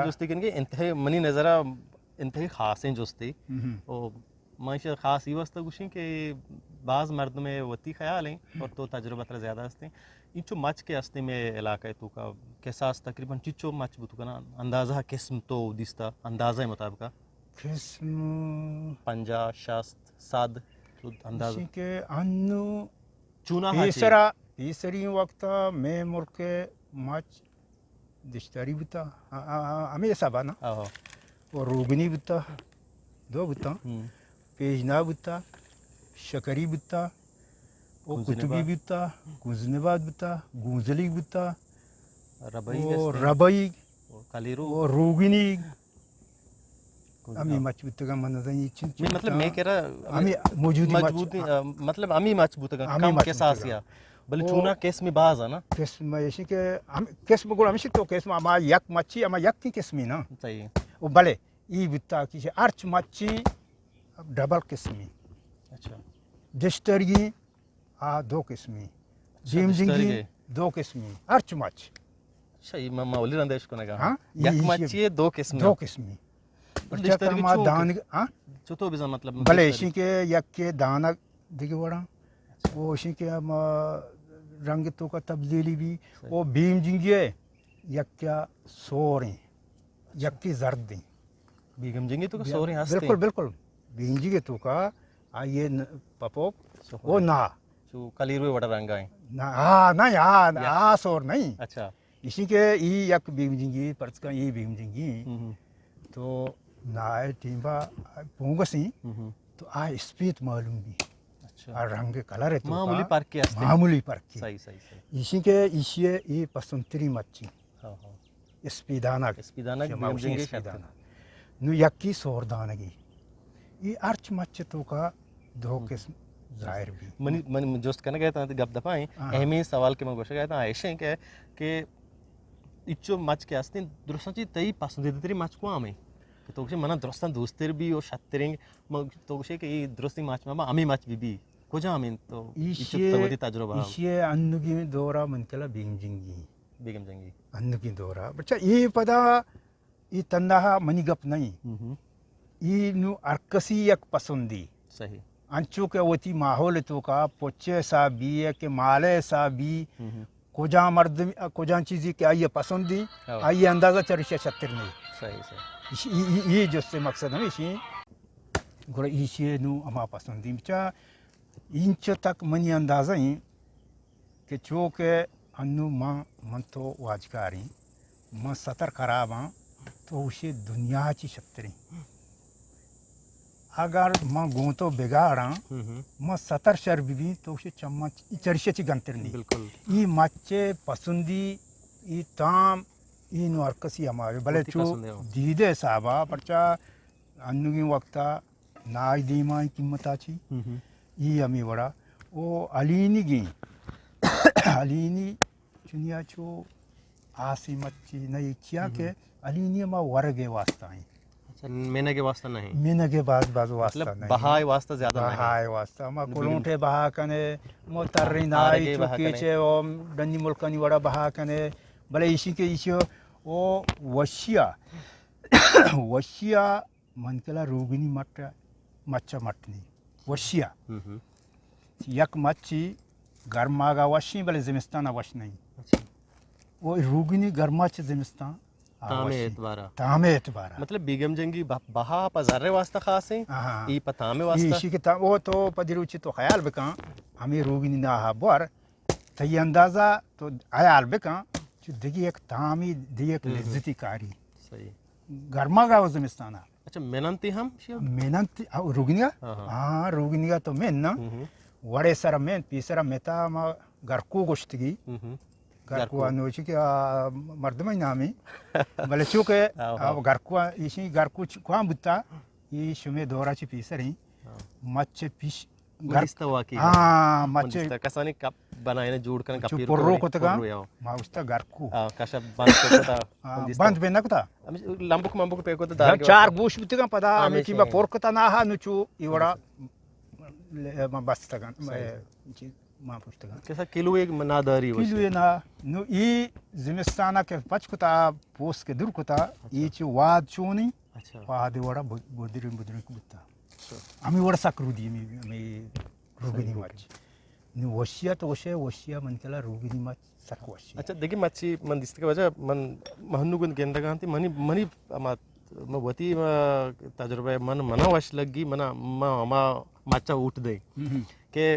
जोस्ती कन के इंतहे मनी नज़रा इंतहे खास हैं जोस्ती और माशा खास ये वस्ता कुछ कि बाज़ मर्द में वती ख्याल हैं और तो तजुर्बा तर ज़्यादा हस्ते इंचो मच के हस्ते में इलाका है तो का कैसा तकरीबन चिचो मच बुतु का ना अंदाज़ा किस्म तो दिस्ता अंदाज़ा मुताबिक किस्म पंजा शास्त साद तो अंदाज़ा के अन्नु चूना तीसरी वक्त मैं मुर्के मच दिश्तारी बुता हमें सब ना और रोगनी बुता दो बुता पेजना बुता शकरी बुता और कुतुबी बुता गुजनेबाद बुता गुजली बुता रबई और रोगिनी अमी मच बुता का मन नहीं मतलब मैं कह रहा अमी मौजूद मतलब अमी मच बुता का कम के सासिया बल चूना केस में बाज है ना केस में ऐसे के केस में गुण हमेशा तो केस में हमारा यक मच्छी हमारा यक की केस में ना सही वो भले ये बुता की अर्च मच्छी डबल किस्मी अच्छा डिस्टर्गी दो किस्मी जिमजिंगी दो किस्मी अर्च मच सही मामूली रंदेश को ना हाँ यक मच्छी दो किस्मी डिस्टर्गी माँ दान हाँ जो तो बिज़ा मतलब भले इसी के यक के दाना दिखे बड़ा वो इसी के हम रंग तो का तब्दीली भी वो भीम जिंगी यक क्या सोरें यक की जर्द बीगम जिंगी तो सोरें हंसते बिल्कुल बिल्कुल भीम जिंगी तो का आइए पपो वो ना जो कलीर में बड़ा रंग आए ना हाँ ना यार सोर नहीं अच्छा इसी के ये यक भीम जिंगी परस का ये भीम जिंगी तो ना टीम्बा पोंगसी तो स्पीड मालूम भी अच्छा रंग कलर है तो मामूली पार्क के मामूली पार्क के सही इसी के ये पसंतरी मच्छी हाँ स्पीदाना नु यक्की सोरदानगी ये अर्च मच्छी तो का दो किस्म जाहिर भी मन जोस्त करने गए थे गप दफाएं अहमी सवाल के मैं गोशा गया था ऐसे के इच्चो मच के आस्ते दुरुस्ती तई पसंदीदा तरी मच को आमे तो कुछ मना दुरुस्तान दोस्तर भी और शत्तरिंग तो कुछ के ये दुरुस्ती मच में आमी मच भी कुछ आमीन तो इच्चो तवदी तजुर्बा इसे अन्नुगी में दौरा मनकला बेगम जंगी अन्नुगी दौरा बच्चा ये पदा ये तन्ना मनी गप नहीं ये नु अर्कसी एक पसंदी सही अंचो के वती माहौल तो का पोचे सा भी है के माले सा भी कोजा मर्द कोजा चीज़ी के आइए पसंदी आइए अंदाज़ा चरिशे छत्तर नहीं सही ये जो से मकसद है इसी गुरा इसी नु अमा पसंदी बच्चा इंच तक मनी अंदाज़ा ही कि चो के अन्नु माँ मन तो वाजकारी माँ सतर खराब हाँ तो उसे दुनिया ची छत्तरी अगर माँ गो तो बिगाड़ा माँ सतर शर भी तो उसे चम्मच चरिशे ची गंतर नहीं बिल्कुल ये मच्चे पसंदी ये ताम ये नौरकसी हमारे भले चो दीदे साहबा परचा अन्नु की वक्ता नाई दीमा कीमत आची ये हमें बड़ा वो अलीनी गी अलीनी चुनिया चो आसी मच्छी नहीं किया के अलीनी माँ वर्गे वास्ता है मेने के वास्ता नहीं मेने के बाद वास्ता नहीं बहाय वास्ता ज़्यादा नहीं बहाय वास्ता माँ कुलूंठे बहा कने मोतरी नाई चुकी चे वो डंडी मुल्कनी बड़ा बहा कने भले इसी के इसी वो वशिया मन केला रोगिनी मच्चा मटनी वशिया यक मच्छी गर्मागा वशी भले जिमिस्तान वश नहीं वो रोगिनी गर्माच जिमिस्तान तामे एतबारा मतलब बेगम जंगी बहा पजारे वास्ता खास है ये पतामे वास्ता इसी के वो तो पदिरुचि तो ख्याल बेका हमें रोगिनी ना हा बोर तय अंदाजा तो आयाल बेका जो देखिए एक तामी दी एक लिज्जती कारी सही गर्मा का जिमिस्तान अच्छा मेहनती हम मेहनती रोगिनिया हाँ रोगिनिया तो मेन ना वड़े सर मेन पीसरा मेता मा गरकू गोश्तगी गरकू अनुची के मर्द में नामी भले चुके गरकू इसी गरकू कहाँ बुता ये शुमे दोरा ची पीसरी मच्छे पीस गरिस्ता वाकी हाँ मच्छे कसानी कप बनाए ने जोड़ कर कपीर को पुर्रो को तका माँ उसता गरकू कशा बंद को ता बंद पे ना कुता लंबुक पे को ता दाल चार बूश बुते का पदा हमें की बा पोर को ता ना हा नुचू इवड़ा बस तक मां पुस्तक कैसा किलो एक मनादारी किलो ये ना नो ये जिमिस्ताना के पच कुता पोस्ट के दूर कुता ये चो वाद चोनी अच्छा वाद वड़ा बुद्धिरिम कुता आम्ही वड़ा साकरुदी मी रोगिणी मच नो वशिया तो वशिया मन केला रोगिणी मच सकवशी अच्छा देखिए मच्छी मन दिसते का वजह मन महनुगुन गेंदा गांती मनी मनी वती तजुर्बे मन मना वश लगी मना मा मच्चा उठ दे के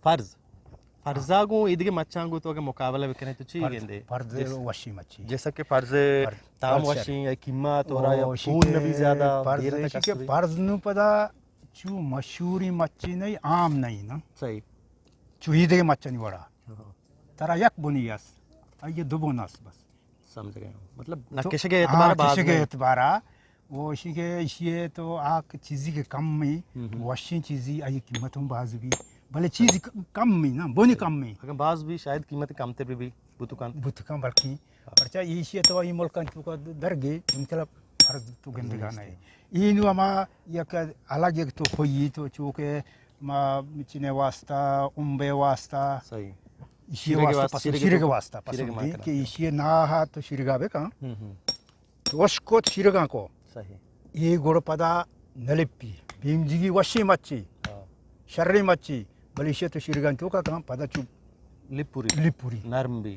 फर्जागु इदिगे मच्चांगु तो के मुकाबला बिकने तो ची गेंदे फर्ज वशी मच्छी जैसा कि फर्ज ताम वशी या कीमत और या खून भी ज्यादा देर तक के फर्ज नु पदा चू मशहूरी मच्छी नहीं आम नहीं ना सही चू इदिगे मच्छा नहीं वड़ा तारा यक बुनियास ये दो बोनस बस समझ गए मतलब नक्शे के एतबार बाद के एतबारा वो इसी के ये तो आक चीज़ी के कम में वशी चीज़ी आई कीमतों बाज भी भले चीज़ कम में ना बोनी कम में अगर बाज भी शायद कीमत कम थे भी बुतकान बल्कि परचा ये तो ये मुल्क का दरगे उनके फर्ज तो गंदगा नहीं ये नु हमा एक अलग एक तो खोई तो चूके मा चिने वास्ता उम्बे वास्ता सही शिरे के वास्ता पसंद कि ये ना हा तो शिरगावे का वशको शिरगा को सही ये गोड़ पदा नलिपी भीमजी वशी मच्छी शर्री मच्छी बलिशे तो शिरगा तो का काम पदा चुप लिपुरी नरम भी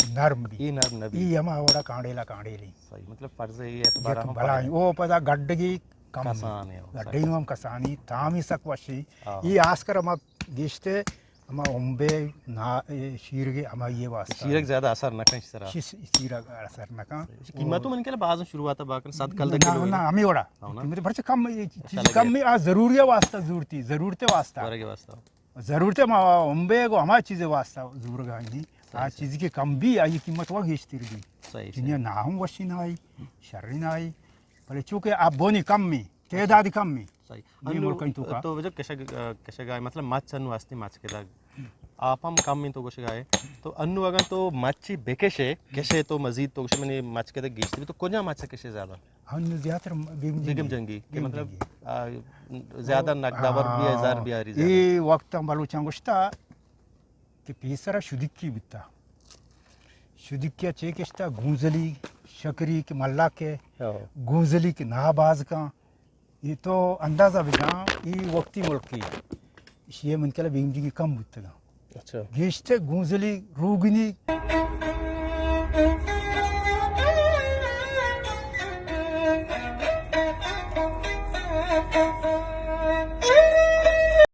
ये नरम नबी ये हमा वड़ा कांडेली सही मतलब फर्ज ये एतबार हम भला वो पदा गड्डगी कम कसाने गड्डगी हम कसानी तामी सक वशी ये आस्कर हम गिश्ते हम उम्बे ना शीरगे हम ये वास्ता शीरग ज्यादा असर न कहीं तरह शीरग असर न का कीमत तो मन के बाज शुरुआत बाकन सात कल तक ना हमें वड़ा मेरे भरचे कम चीज कम में आ जरूरिया वास्ता जरूरते वास्ता जरूरते मा उम्बे को हमारी चीजें वास्ता जरूर गानी आ चीज के कम भी आई कीमत वा गेस्तिर भी सही जिन्हें ना हम वशी ना आई शर्री ना आई भले चूंकि आप बोनी कम में तेदादी कम में सही तो वजह कैसे गाय मतलब माछ अनु वास्ते माछ के दाग आप हम कम में तो कैसे गाय तो अनु अगर तो माछी बेकेशे कैसे तो मजीद तो कैसे मैंने माछ के दाग गेस्तिर तो कोन्या माछ कैसे ज्यादा अनु ज्यादा बेगम जंगी के मतलब ज्यादा नकदावर भी हजार भी आ रही ये वक्त हम बालू चांगुस्ता कि पीसरा शुद्धिकी बिता शुद्धिकिया चेकिस्ता गूंजली शकरी के मल्ला के गूंजली के नाबाज का ये तो अंदाजा भी ना ये वक्ती मुल्क की ये मन के लिए बेगम जी की कम बुतगा अच्छा गेस्ते गूंजली रूगनी